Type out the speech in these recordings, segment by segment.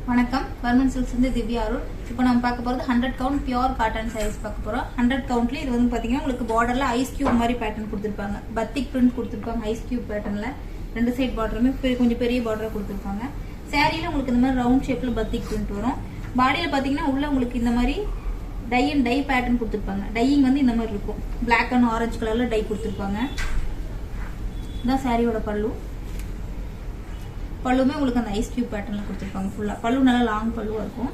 வணக்கம், government silks வந்து திவ்யா அருள். இப்போ நம்ம பார்க்க போகிறது 100 கவுண்ட் பியூர் காட்டன் சாரீஸ் பார்க்க போகிறோம். 100 கவுண்ட்ல இது வந்து பார்த்தீங்கன்னா உங்களுக்கு பார்டரில் ஐஸ் கியூப் மாதிரி பேட்டர்ன் கொடுத்துருப்பாங்க. பத்திக் பிரிண்ட் கொடுத்துருப்பாங்க. ஐஸ் கியூப் பேட்டர்னில் 2 சைட் பார்டருமே கொஞ்சம் பெரிய பார்டராக கொடுத்துருப்பாங்க. சாரியில் உங்களுக்கு இந்த மாதிரி ரவுண்ட் ஷேப்பில் பத்திக் பிரிண்ட் வரும். பாடியில் பார்த்தீங்கன்னா உள்ள உங்களுக்கு இந்த மாதிரி டை அண்ட் டை பேட்டர்ன் கொடுத்துருப்பாங்க. டையிங் வந்து இந்த மாதிரி இருக்கும். பிளாக் அண்ட் ஆரஞ்சு கலரில் டை கொடுத்துருப்பாங்க. இதுதான் சாரியோட பல்லு. பல்லுமே உங்களுக்கு அந்த ஐஸ் கியூப் பேட்டர்ல கொடுத்துருப்பாங்க. ஃபுல்லா பல்லு நல்லா லாங் பல்லுவா இருக்கும்.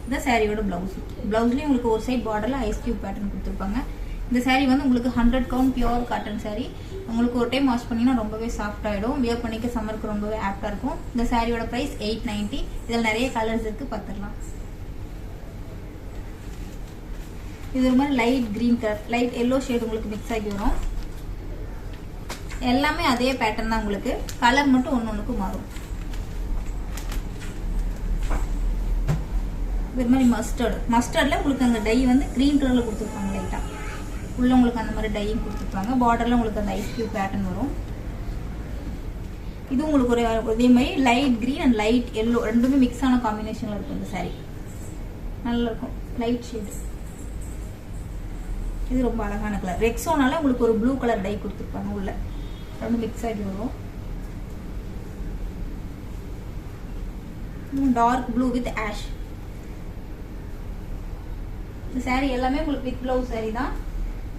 இந்த சாரியோட பிளவுஸ். பிளவுஸ்லயும் உங்களுக்கு ஒரு சைட் பார்டர்ல ஐஸ் கியூப் பேட்டர்ன் கொடுத்துருப்பாங்க. இந்த சாரி வந்து உங்களுக்கு 100 கவுண்ட் பியூர் காட்டன் சாரி. உங்களுக்கு ஒரு டைம் வாஷ் பண்ணீங்கன்னா ரொம்பவே சாஃப்ட் ஆயிடும். வியர் பண்ணிக்க சம்மருக்கு ரொம்பவே ஆப்டா இருக்கும். இந்த சாரியோட பிரைஸ் 890. இதில் நிறைய கலர்ஸ் இருக்கு, பார்த்துடலாம். இது ஒரு மாதிரி light green colour, light yellow shade உங்களுக்கு மிக்ஸ் ஆகி வரும். எல்லாமே அதே பேட்டர்ன் தான், உங்களுக்கு கலர் மட்டும் ஒன்னொன்னுக்கு மாறும். இது மாதிரி மஸ்டர்ட்ல உங்களுக்கு அந்த டை வந்து கிரீன் கலர்ல கொடுத்துருப்பாங்க. லைட்டா உள்ள உங்களுக்கு அந்த மாதிரி டையும் கொடுத்துருப்பாங்க. பார்டர்ல உங்களுக்கு அந்த ஐஸ் கியூப் பேட்டர்ன் வரும். இது உங்களுக்கு ஒரு இதே மாதிரி light green and light yellow ரெண்டுமே மிக்ஸ் ஆன காம்பினேஷன்ல இருக்கும். இந்த சாரி நல்லா இருக்கும், லைட் ஷேட். இது ரொம்ப அழகான கலர். ரெக்ஸோனால உங்களுக்கு ஒரு ப்ளூ கலர் டை கொடுத்துருப்பாங்க. உள்ள ரெண்டு மிக்ஸ் ஆகி வரும். Dark blue with ash. இந்த சாரி எல்லாமே உங்களுக்கு வித் பிளவுஸ் சாரி தான்.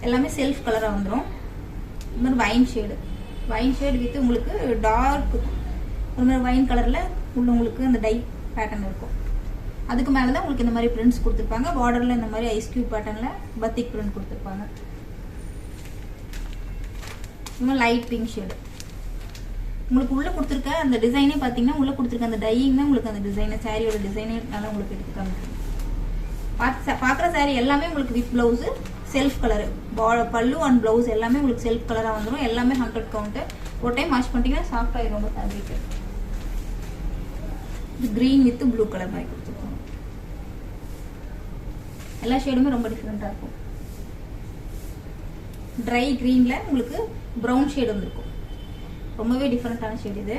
எல்லாமே செல்ஃப் கலரா வந்துடும். இந்த மாதிரி வைன் ஷேடு வித் உங்களுக்கு டார்க் ஒரு மாதிரி வைன் கலர்ல உள்ள உங்களுக்கு அந்த டை பேட்டர்ன் இருக்கும். அதுக்கு மேலதான் உங்களுக்கு இந்த மாதிரி பிரிண்ட்ஸ் கொடுத்துருப்பாங்க. பார்டர்ல இந்த மாதிரி ஐஸ் கியூப் பேட்டர்ன்ல பத்திக் பிரிண்ட் கொடுத்துருப்பாங்க. Light pink shade. உங்களுக்கு உள்ள கொடுத்துருக்க அந்த டிசைனே பாத்தீங்கன்னா உள்ள கொடுத்துருக்க அந்த டையிங் தான் உங்களுக்கு அந்த டிசைன், சாரியோட டிசைனே நல்லா உங்களுக்கு எடுத்துக்காங்க. பாக்குற சாரி எல்லாமே உங்களுக்கு வித் பிளவுஸ் செல்ஃப் கலர். பல்லு அண்ட் பிளவுஸ் எல்லாமே உங்களுக்கு செல்ஃப் கலரா வந்துடும். எல்லாமே 100 கவுண்ட். ஒரு டைம் வாஷ் பண்ணிட்டீங்கன்னா சாஃப்ட் ஆயிடும் ரொம்ப fabric. Green with blue colour மாதிரி கொடுத்துருக்கோம். எல்லா ஷேடுமே ரொம்ப டிஃபரெண்டா இருக்கும். ட்ரை கிரீன்ல உங்களுக்கு ப்ரௌன் ஷேட் வந்திருக்கும். ரொம்பவே டிஃபரெண்டான ஷேட் இது.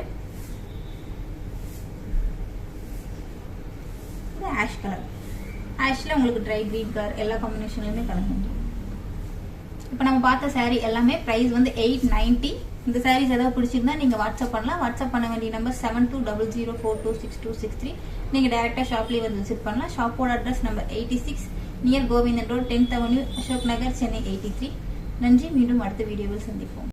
Ash colour. ஆஷ்ல உங்களுக்கு ட்ரை கிரீன் கலர் எல்லா காம்பினேஷன்லயுமே கலந்து வந்துடும். இப்போ நம்ம பார்த்த சாரி எல்லாமே பிரைஸ் வந்து 890. இந்த சாரீஸ் ஏதாவது பிடிச்சிருந்தா நீங்க வாட்ஸ்அப் பண்ணலாம். வாட்ஸ்அப் பண்ண வேண்டிய நம்பர் 7200426263. நீங்க டைரக்டா ஷாப்லயே வந்து விசிட் பண்ணலாம். ஷாப்போட address number 86 near Govindan road, 10th avenue, Ashok Nagar, Chennai 83. நன்றி. மீண்டும் அடுத்த வீடியோவில் சந்திப்போம்.